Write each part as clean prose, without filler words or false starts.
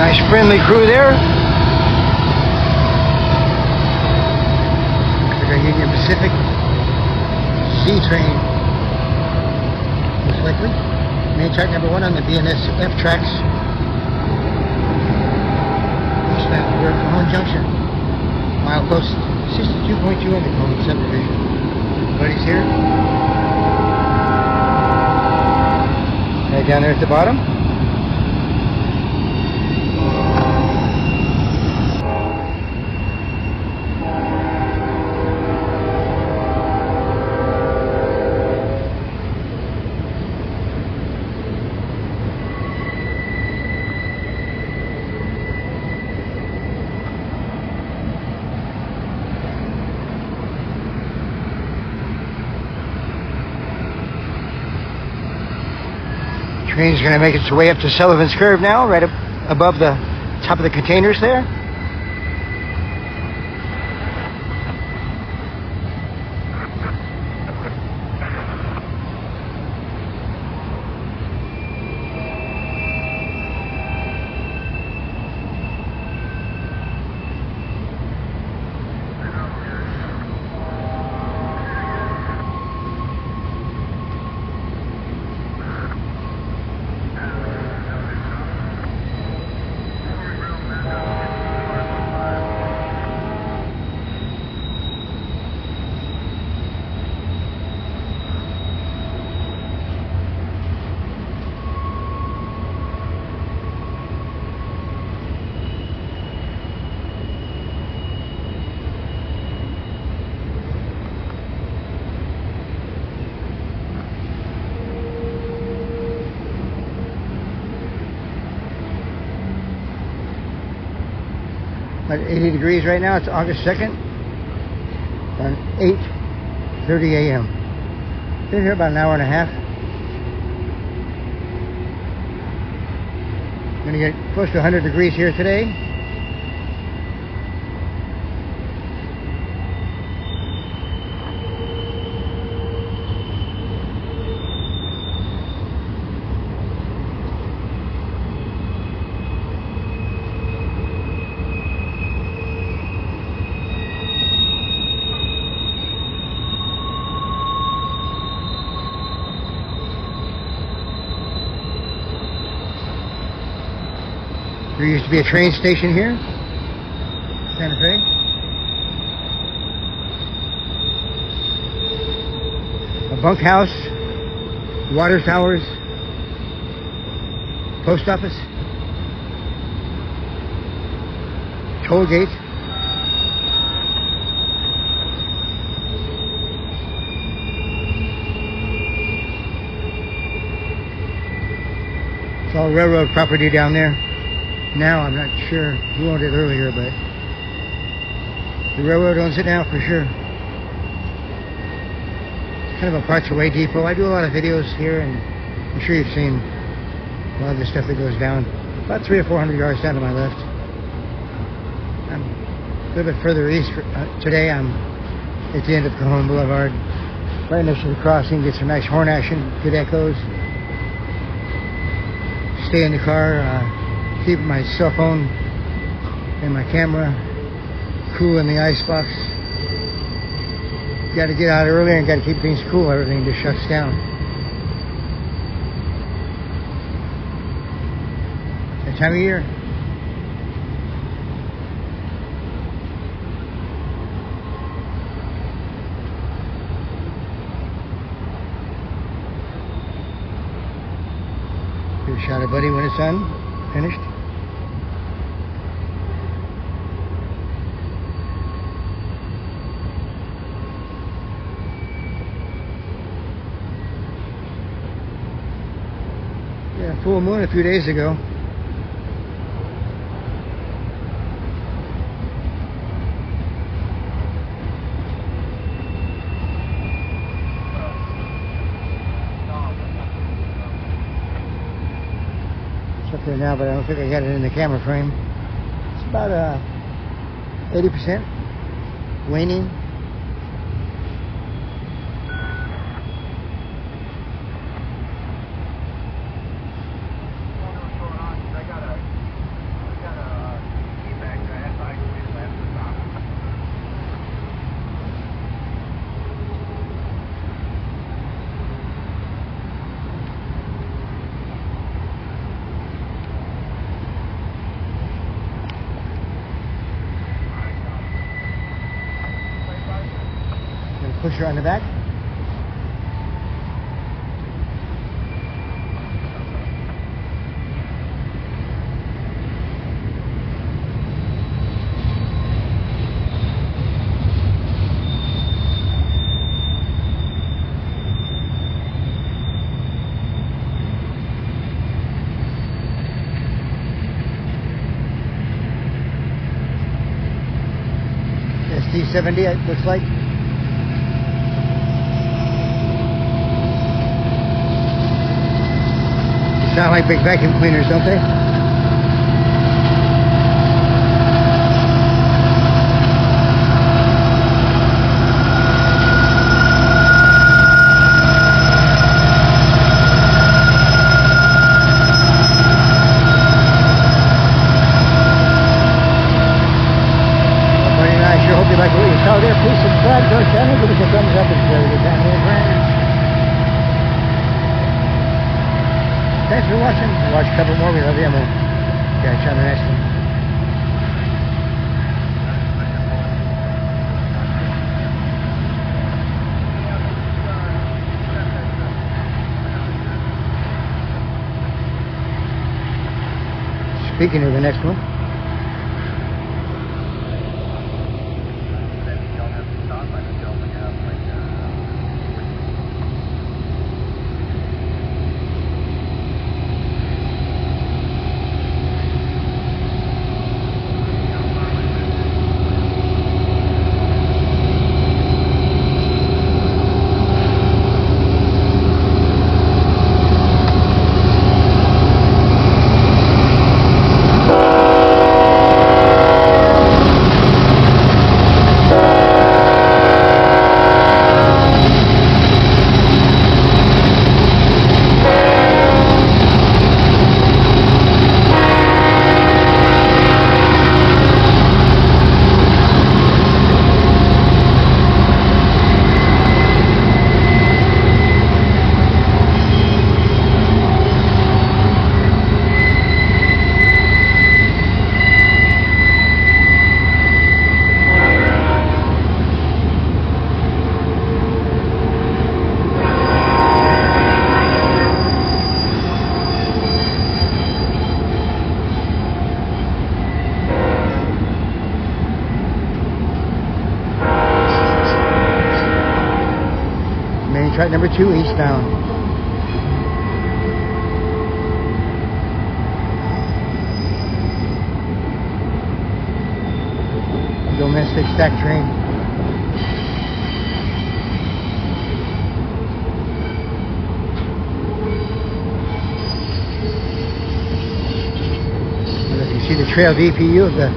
Nice friendly crew there. The Union Pacific C train, most likely. Main track number 1 on the BNSF tracks. Eastbound, we're at Cajon Junction. Milepost 62.2 in the Cajon subdivision. Everybody's here. Right down there at the bottom. Train's going to make its way up to Sullivan's Curve now, right up above the top of the containers there. At 80 degrees right now. It's August 2nd and 8:30 a.m. Been here about an hour and a half. Gonna get close to 100 degrees here today. There used to be a train station here, Santa Fe. A bunkhouse, water towers, post office, toll gate. It's all railroad property down there. Now, I'm not sure who owned it earlier, but the railroad owns it now for sure. It's kind of a parts away depot. I do a lot of videos here, and I'm sure you've seen a lot of the stuff that goes down. About 300 or 400 yards down to my left. I'm a little bit further east. Today, I'm at the end of Cajon Boulevard, right next to the crossing. Get some nice horn action, good echoes. Stay in the car. Keep my cell phone and my camera cool in the icebox. Got to get out earlier and got to keep things cool. Everything just shuts down. That time of year. Give a shot at Buddy when it's done. Finished. Yeah, full moon a few days ago. It's up there now, but I don't think I got it in the camera frame. It's about 80% waning. pusher on the back. SD70 it looks like. They sound like big vacuum cleaners, don't they? So there, please subscribe to our channel, give us a thumbs up and share with your family and friends. Thanks for watching. Watch a couple more. We love you. We'll catch you on the next one. Speaking of the next one. Track number 2, eastbound. Domestic stack train. And if you see the trail DPU of the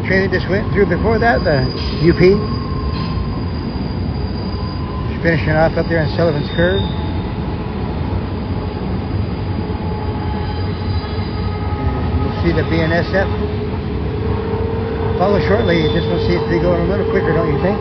train that just went through before that, the UP. Finishing off up there on Sullivan's curve. And you'll see the BNSF follow shortly. You just want to see if they go a little quicker, don't you think?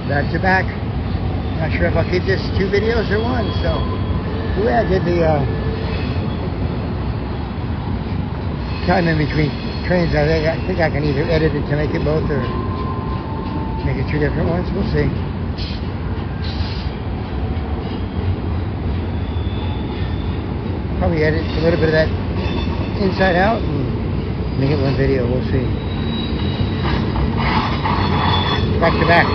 Back to back. Not sure if I'll keep this 2 videos or 1, so the way I did the time in between trains, I think I can either edit it to make it both or make it 2 different ones. We'll see. Probably edit a little bit of that inside out and make it 1 video. We'll see. Back to back.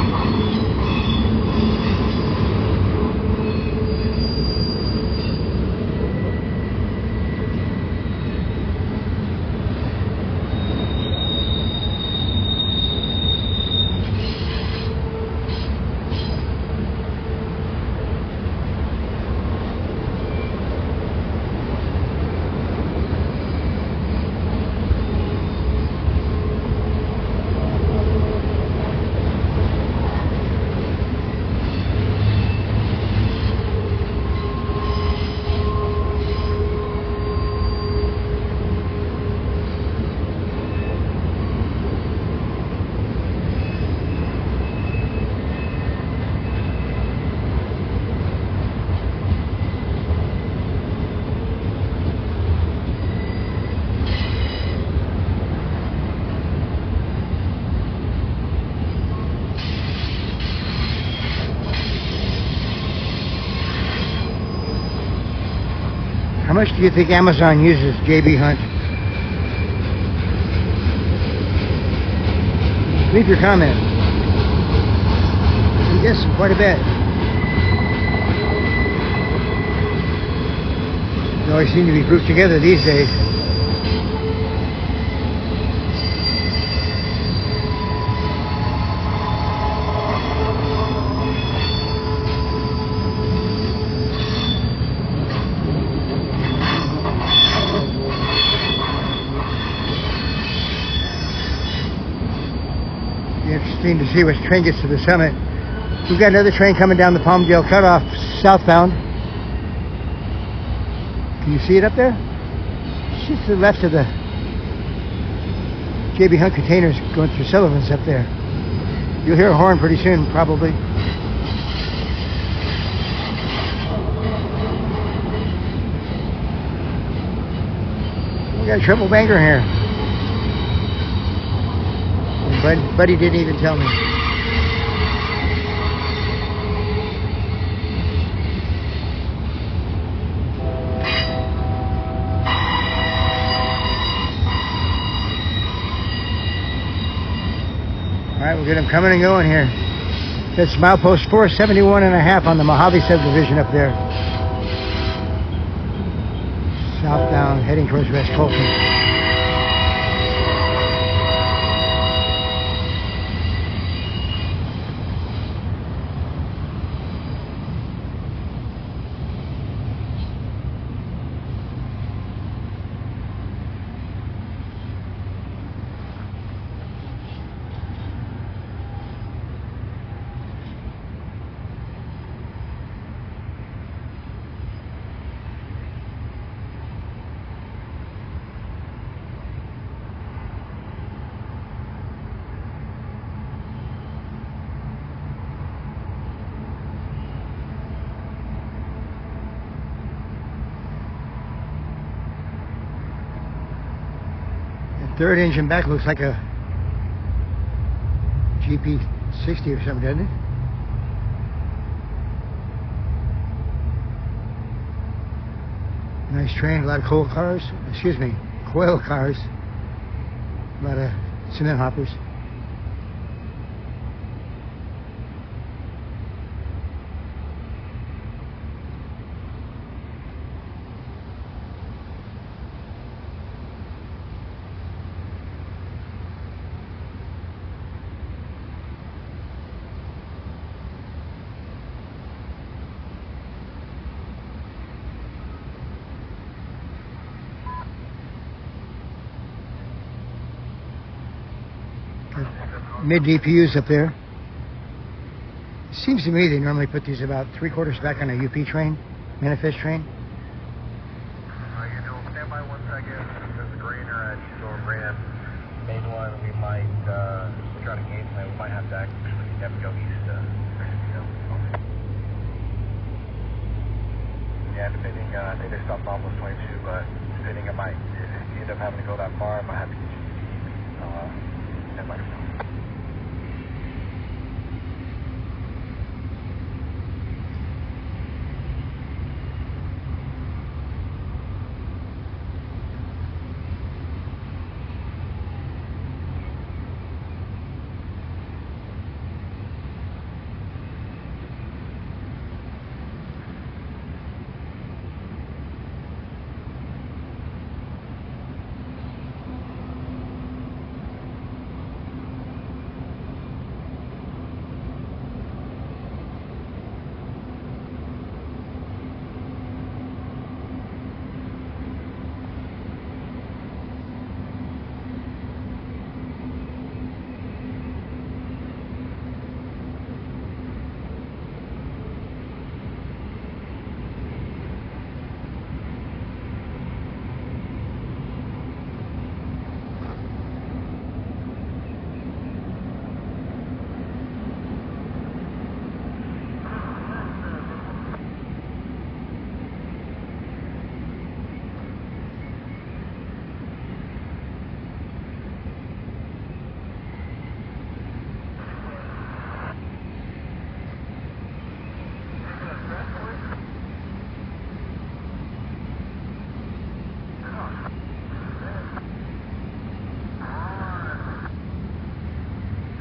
much do you think Amazon uses JB Hunt? Leave your comment. I guess quite a bit. They always seem to be grouped together these days. Interesting to see which train gets to the summit. We've got another train coming down the Palmdale Cutoff, southbound. Can you see it up there? It's just to the left of the JB Hunt containers going through Sullivan's up there. You'll hear a horn pretty soon, probably. We got a triple banker here. Buddy didn't even tell me. Alright, we'll get them coming and going here. That's milepost 471.5 on the Mojave subdivision up there. Southbound, heading towards West Colton. Third engine back looks like a GP60 or something, doesn't it? Nice train, a lot of coal cars, coil cars, a lot of cement hoppers. Mid DPUs up there. It seems to me they normally put these about 3/4 back on a UP train, manifest train. You do stand by 1 second. There's a greener at Eastbound ramp. Main one, we might try to gauge that. We might have to actually have to go east. Yeah, depending. I think they stopped almost 22, but depending, I might. If you end up having to go that far, I might have to get you stand by yourself.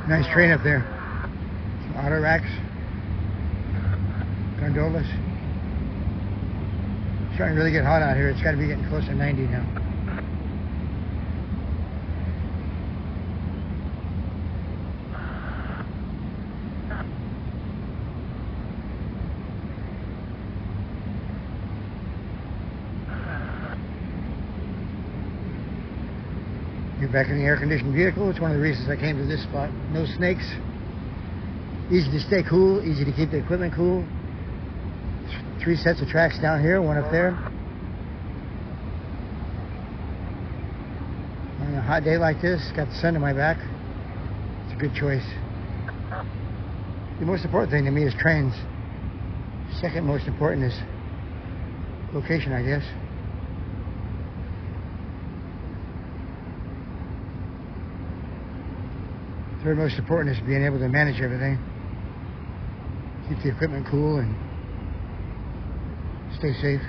Nice train up there. Some auto racks. Gondolas. It's starting to really get hot out here. It's got to be getting close to 90 now. You're back in the air-conditioned vehicle. It's one of the reasons I came to this spot. No snakes. Easy to stay cool. Easy to keep the equipment cool. 3 sets of tracks down here, 1 up there. On a hot day like this, got the sun to my back. It's a good choice. The most important thing to me is trains. Second most important is location, I guess. Third most important is being able to manage everything. Keep the equipment cool and stay safe.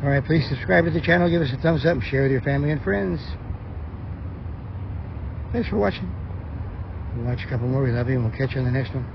Alright, please subscribe to the channel, give us a thumbs up, and share with your family and friends. Thanks for watching. We'll watch a couple more. We love you, and we'll catch you on the next one.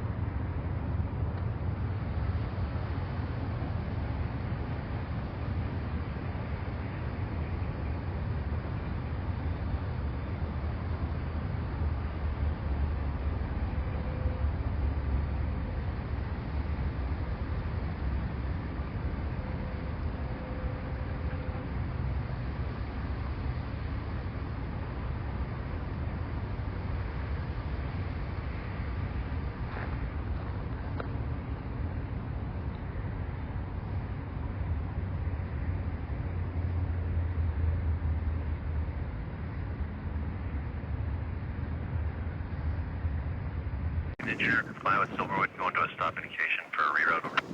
Sheriff, fly with Silverwood going to a stop indication for a reroute over.